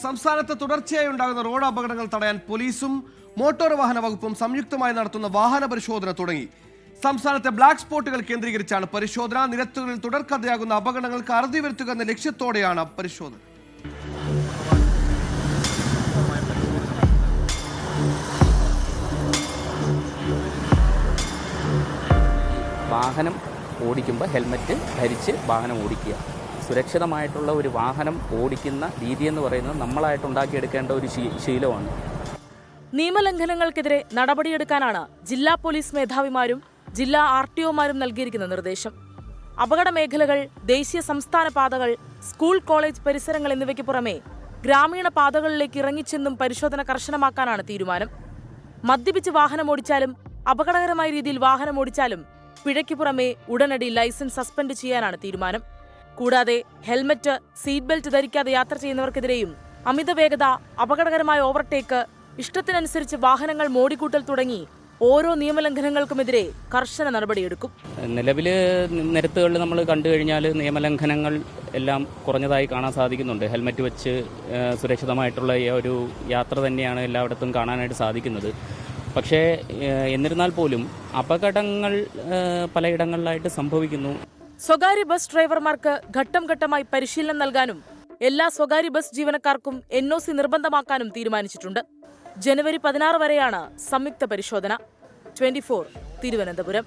സംസ്ഥാനത്ത് തുടർച്ചയായി ഉണ്ടാകുന്ന റോഡ് അപകടങ്ങൾ തടയാൻ പോലീസും മോട്ടോർ വാഹന വകുപ്പും സംയുക്തമായി നടത്തുന്ന വാഹന പരിശോധന തുടങ്ങി. സംസ്ഥാനത്തെ ബ്ലാക്ക് സ്പോട്ടുകൾ കേന്ദ്രീകരിച്ചാണ് പരിശോധന. നിരത്തുകളിൽ തുടർക്കഥയാകുന്ന അപകടങ്ങൾക്ക് അറുതി വരുത്തുക എന്ന ലക്ഷ്യത്തോടെയാണ് പരിശോധന. വാഹനം ഓടിക്കുമ്പോൾ ഹെൽമറ്റ് ധരിച്ച് വാഹനം ഓടിക്കുക. സുരക്ഷിതമായിട്ടുള്ള ഒരു വാഹനം ഓടിക്കുന്ന രീതി എന്ന് പറയുന്നത് നമ്മളായിട്ടുണ്ടാക്കിയെടുക്കേണ്ട ഒരു ശീലമാണ്. നിയമലംഘനങ്ങൾക്കെതിരെ നടപടിയെടുക്കാനാണ് ജില്ലാ പോലീസ് മേധാവിമാരും ജില്ലാ RTOമാരും നൽകിയിരിക്കുന്ന നിർദ്ദേശം. അപകട മേഖലകൾ, ദേശീയ സംസ്ഥാന പാതകൾ, സ്കൂൾ കോളേജ് പരിസരങ്ങൾ എന്നിവയ്ക്ക് പുറമെ ഗ്രാമീണ പാതകളിലേക്ക് ഇറങ്ങിച്ചെന്നും പരിശോധന കർശനമാക്കാനാണ് തീരുമാനം. മദ്യപിച്ച് വാഹനമോടിച്ചാലും അപകടകരമായ രീതിയിൽ വാഹനമോടിച്ചാലും പിഴയ്ക്ക് പുറമെ ഉടനടി ലൈസൻസ് സസ്പെൻഡ് ചെയ്യാനാണ് തീരുമാനം. കൂടാതെ ഹെൽമറ്റ്, സീറ്റ് ബെൽറ്റ് ധരിക്കാതെ യാത്ര ചെയ്യുന്നവർക്കെതിരെയും അമിതവേഗത, അപകടകരമായ ഓവർടേക്ക്, ഇഷ്ടത്തിനനുസരിച്ച് വാഹനങ്ങൾ മോടിക്കൂട്ടൽ തുടങ്ങി ഓരോ നിയമലംഘനങ്ങൾക്കുമെതിരെ കർശന നടപടിയെടുക്കും. നിലവിൽ നിരത്തുകളിൽ നമ്മൾ കണ്ടു കഴിഞ്ഞാൽ നിയമലംഘനങ്ങൾ എല്ലാം കുറഞ്ഞതായി കാണാൻ സാധിക്കുന്നുണ്ട്. ഹെൽമറ്റ് വെച്ച് സുരക്ഷിതമായിട്ടുള്ള ഒരു യാത്ര തന്നെയാണ് എല്ലായിടത്തും കാണാനായിട്ട് സാധിക്കുന്നത്. പക്ഷേ എന്നിരുന്നാൽ പോലും അപകടങ്ങൾ പലയിടങ്ങളിലായിട്ട് സംഭവിക്കുന്നു. സ്വകാര്യ ബസ് ഡ്രൈവർമാർക്ക് ഘട്ടം ഘട്ടമായി പരിശീലനം നൽകാനും എല്ലാ സ്വകാര്യ ബസ് ജീവനക്കാർക്കും NOC നിർബന്ധമാക്കാനും തീരുമാനിച്ചിട്ടുണ്ട്. ജനുവരി 16 വരെയാണ് സംയുക്ത പരിശോധന. 24 തിരുവനന്തപുരം.